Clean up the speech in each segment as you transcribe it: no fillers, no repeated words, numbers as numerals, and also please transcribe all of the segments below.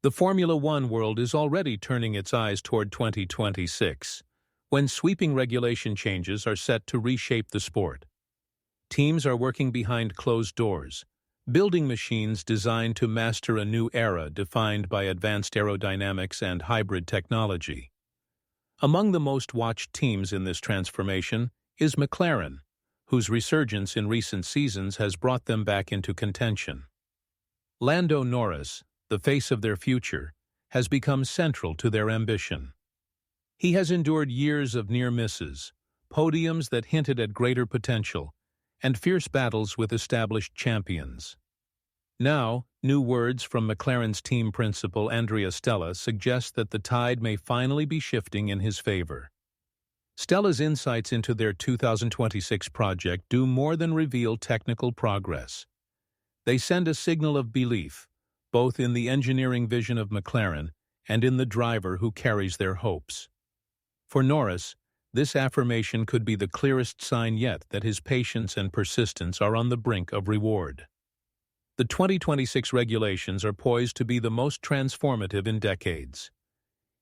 The Formula One world is already turning its eyes toward 2026, when sweeping regulation changes are set to reshape the sport. Teams are working behind closed doors, building machines designed to master a new era defined by advanced aerodynamics and hybrid technology. Among the most watched teams in this transformation is McLaren, whose resurgence in recent seasons has brought them back into contention. Lando Norris, the face of their future, has become central to their ambition. He has endured years of near misses, podiums that hinted at greater potential, and fierce battles with established champions. Now, new words from McLaren's team principal Andrea Stella suggest that the tide may finally be shifting in his favor. Stella's insights into their 2026 project do more than reveal technical progress. They send a signal of belief, both in the engineering vision of McLaren and in the driver who carries their hopes. For Norris, this affirmation could be the clearest sign yet that his patience and persistence are on the brink of reward. The 2026 regulations are poised to be the most transformative in decades.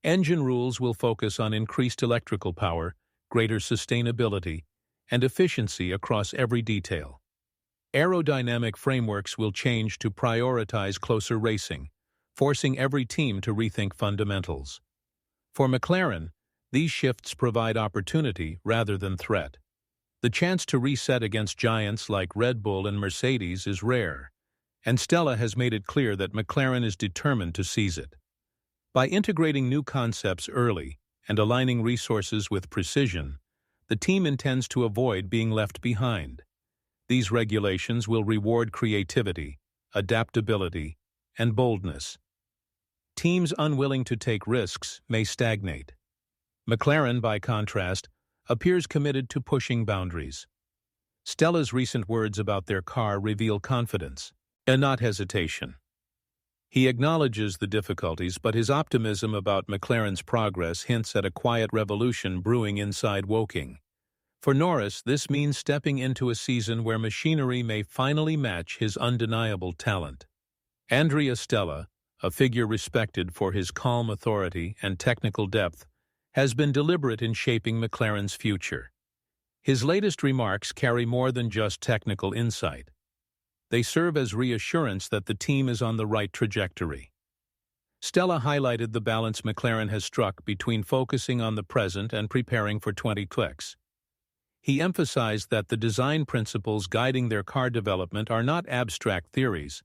Engine rules will focus on increased electrical power, greater sustainability, and efficiency across every detail. Aerodynamic frameworks will change to prioritize closer racing, forcing every team to rethink fundamentals. For McLaren, these shifts provide opportunity rather than threat. The chance to reset against giants like Red Bull and Mercedes is rare, and Stella has made it clear that McLaren is determined to seize it. By integrating new concepts early and aligning resources with precision, the team intends to avoid being left behind. These regulations will reward creativity, adaptability, and boldness. Teams unwilling to take risks may stagnate. McLaren, by contrast, appears committed to pushing boundaries. Stella's recent words about their car reveal confidence, and not hesitation. He acknowledges the difficulties, but his optimism about McLaren's progress hints at a quiet revolution brewing inside Woking. For Norris, this means stepping into a season where machinery may finally match his undeniable talent. Andrea Stella, a figure respected for his calm authority and technical depth, has been deliberate in shaping McLaren's future. His latest remarks carry more than just technical insight. They serve as reassurance that the team is on the right trajectory. Stella highlighted the balance McLaren has struck between focusing on the present and preparing for 2026. He emphasized that the design principles guiding their car development are not abstract theories,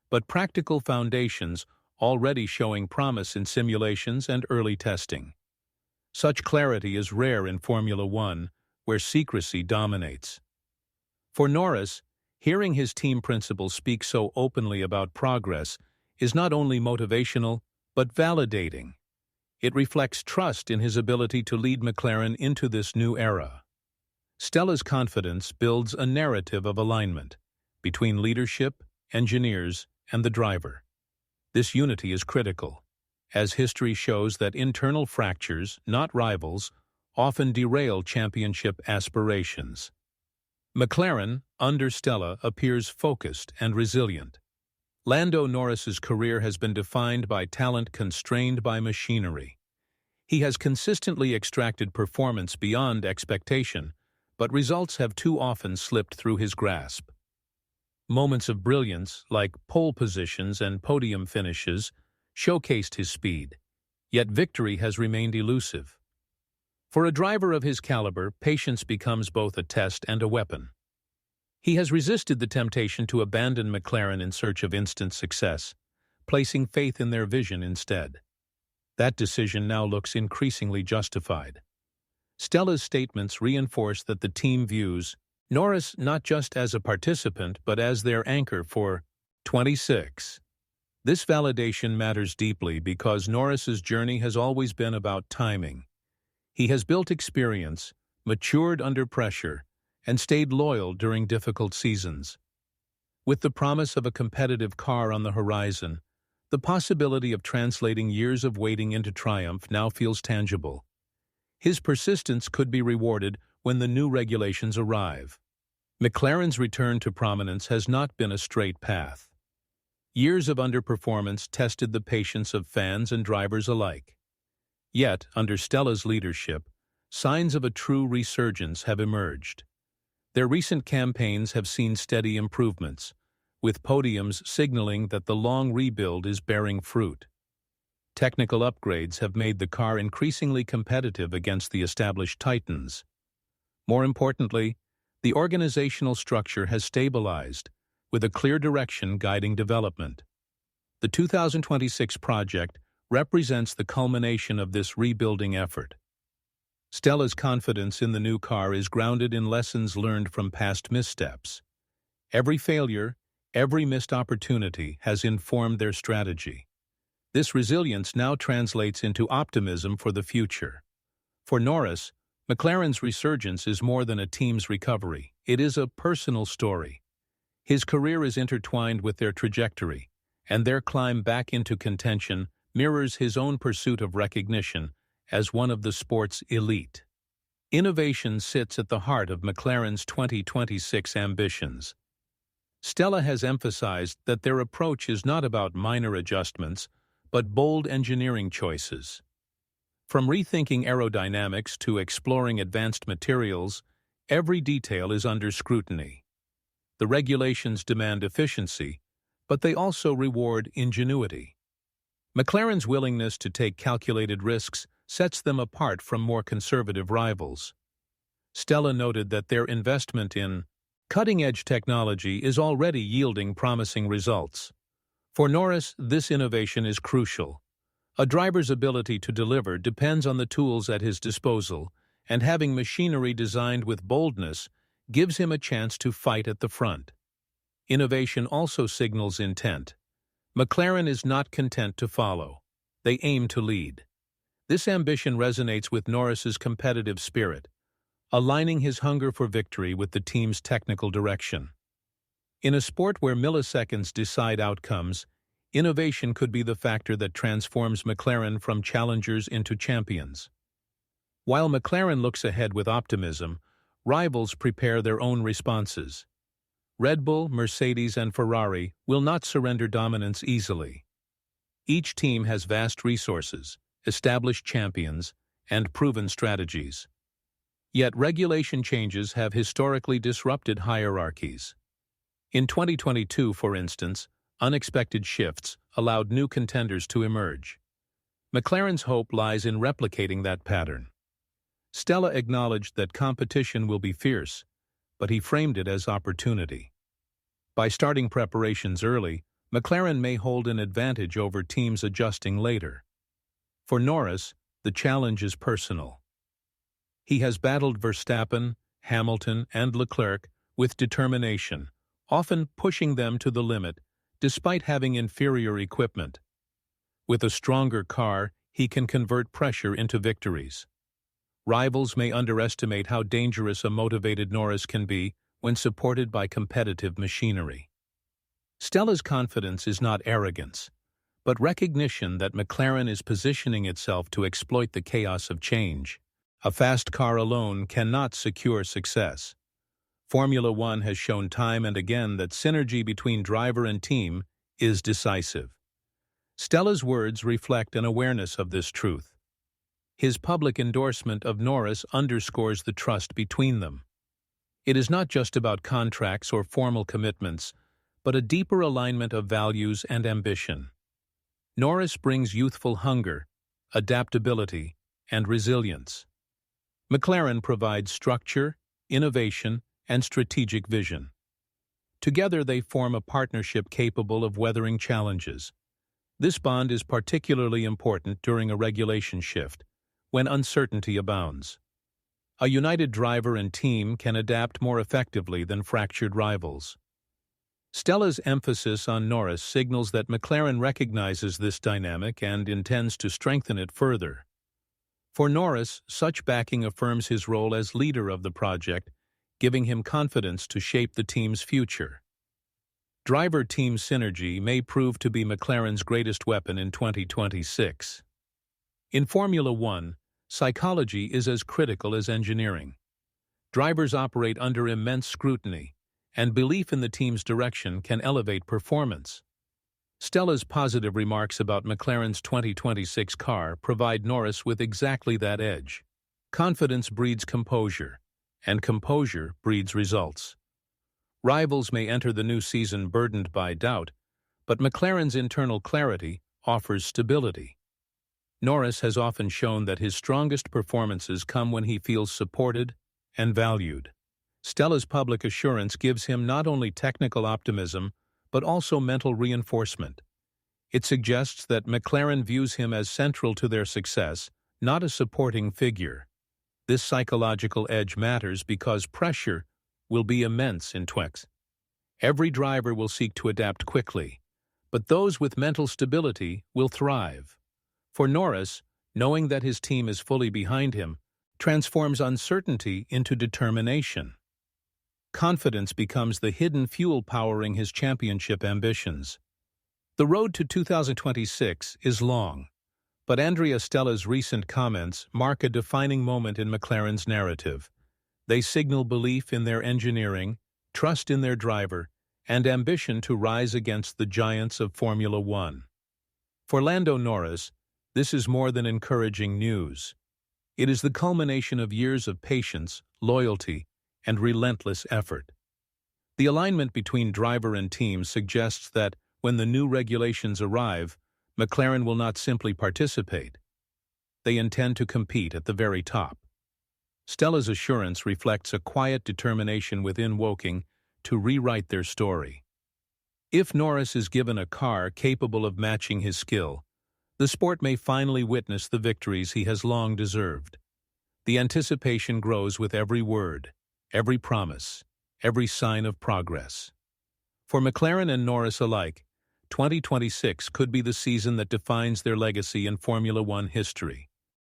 but practical foundations already showing promise in simulations and early testing. Such clarity is rare in Formula One, where secrecy dominates. For Norris, hearing his team principals speak so openly about progress is not only motivational, but validating. It reflects trust in his ability to lead McLaren into this new era. Stellas Confidence builds a narrative of alignment between leadership, engineers, and the driver. This unity is critical, as history shows that internal fractures, not rivals, often derail championship aspirations. McLaren, under Stella, appears focused and resilient. Lando Norris's career has been defined by talent constrained by machinery. He has consistently extracted performance beyond expectation, but results have too often slipped through his grasp. Moments of brilliance, like pole positions and podium finishes, showcased his speed, yet victory has remained elusive. For a driver of his caliber, patience becomes both a test and a weapon. He has resisted the temptation to abandon McLaren in search of instant success, placing faith in their vision instead. That decision now looks increasingly justified. Stella's statements reinforce that the team views Norris not just as a participant but as their anchor for 26. This validation matters deeply because Norris's journey has always been about timing. He has built experience, matured under pressure, and stayed loyal during difficult seasons. With the promise of a competitive car on the horizon, the possibility of translating years of waiting into triumph now feels tangible. His persistence could be rewarded when the new regulations arrive. McLaren's return to prominence has not been a straight path. Years of underperformance tested the patience of fans and drivers alike. Yet, under Stella's leadership, signs of a true resurgence have emerged. Their recent campaigns have seen steady improvements, with podiums signaling that the long rebuild is bearing fruit. Technical upgrades have made the car increasingly competitive against the established titans. More importantly, the organizational structure has stabilized, with a clear direction guiding development. The 2026 project represents the culmination of this rebuilding effort. Stella's confidence in the new car is grounded in lessons learned from past missteps. Every failure, every missed opportunity has informed their strategy. This resilience now translates into optimism for the future. For Norris, McLaren's resurgence is more than a team's recovery. It is a personal story. His career is intertwined with their trajectory, and their climb back into contention mirrors his own pursuit of recognition as one of the sport's elite. Innovation sits at the heart of McLaren's 2026 ambitions. Stella has emphasized that their approach is not about minor adjustments, but bold engineering choices. From rethinking aerodynamics to exploring advanced materials, every detail is under scrutiny. The regulations demand efficiency, but they also reward ingenuity. McLaren's willingness to take calculated risks sets them apart from more conservative rivals. Stella noted that their investment in cutting-edge technology is already yielding promising results. For Norris, this innovation is crucial. A driver's ability to deliver depends on the tools at his disposal, and having machinery designed with boldness gives him a chance to fight at the front. Innovation also signals intent. McLaren is not content to follow. They aim to lead. This ambition resonates with Norris's competitive spirit, aligning his hunger for victory with the team's technical direction. In a sport where milliseconds decide outcomes, innovation could be the factor that transforms McLaren from challengers into champions. While McLaren looks ahead with optimism, rivals prepare their own responses. Red Bull, Mercedes, and Ferrari will not surrender dominance easily. Each team has vast resources, established champions, and proven strategies. Yet regulation changes have historically disrupted hierarchies. In 2022, for instance, unexpected shifts allowed new contenders to emerge. McLaren's hope lies in replicating that pattern. Stella acknowledged that competition will be fierce, but he framed it as opportunity. By starting preparations early, McLaren may hold an advantage over teams adjusting later. For Norris, the challenge is personal. He has battled Verstappen, Hamilton, and Leclerc with determination, often pushing them to the limit, despite having inferior equipment. With a stronger car, he can convert pressure into victories. Rivals may underestimate how dangerous a motivated Norris can be when supported by competitive machinery. Stella's confidence is not arrogance, but recognition that McLaren is positioning itself to exploit the chaos of change. A fast car alone cannot secure success. Formula One has shown time and again that synergy between driver and team is decisive. Stella's words reflect an awareness of this truth. His public endorsement of Norris underscores the trust between them. It is not just about contracts or formal commitments, but a deeper alignment of values and ambition. Norris brings youthful hunger, adaptability, and resilience. McLaren provides structure, innovation, and strategic vision. Together they form a partnership capable of weathering challenges. This bond is particularly important during a regulation shift, when uncertainty abounds. A united driver and team can adapt more effectively than fractured rivals. Stella's emphasis on Norris signals that McLaren recognizes this dynamic and intends to strengthen it further. For Norris, such backing affirms his role as leader of the project, giving him confidence to shape the team's future. Driver-team synergy may prove to be McLaren's greatest weapon in 2026. In Formula One, psychology is as critical as engineering. Drivers operate under immense scrutiny, and belief in the team's direction can elevate performance. Stella's positive remarks about McLaren's 2026 car provide Norris with exactly that edge. Confidence breeds composure, and composure breeds results. Rivals may enter the new season burdened by doubt, but McLaren's internal clarity offers stability. Norris has often shown that his strongest performances come when he feels supported and valued. Stella's public assurance gives him not only technical optimism, but also mental reinforcement. It suggests that McLaren views him as central to their success, not a supporting figure. This psychological edge matters because pressure will be immense in Twex. Every driver will seek to adapt quickly, but those with mental stability will thrive. For Norris, knowing that his team is fully behind him transforms uncertainty into determination. Confidence becomes the hidden fuel powering his championship ambitions. The road to 2026 is long, but Andrea Stella's recent comments mark a defining moment in McLaren's narrative. They signal belief in their engineering, trust in their driver, and ambition to rise against the giants of Formula One. For Lando Norris, this is more than encouraging news. It is the culmination of years of patience, loyalty, and relentless effort. The alignment between driver and team suggests that, when the new regulations arrive, McLaren will not simply participate. They intend to compete at the very top. Stella's assurance reflects a quiet determination within Woking to rewrite their story. If Norris is given a car capable of matching his skill, the sport may finally witness the victories he has long deserved. The anticipation grows with every word, every promise, every sign of progress. For McLaren and Norris alike, 2026 could be the season that defines their legacy in Formula One history.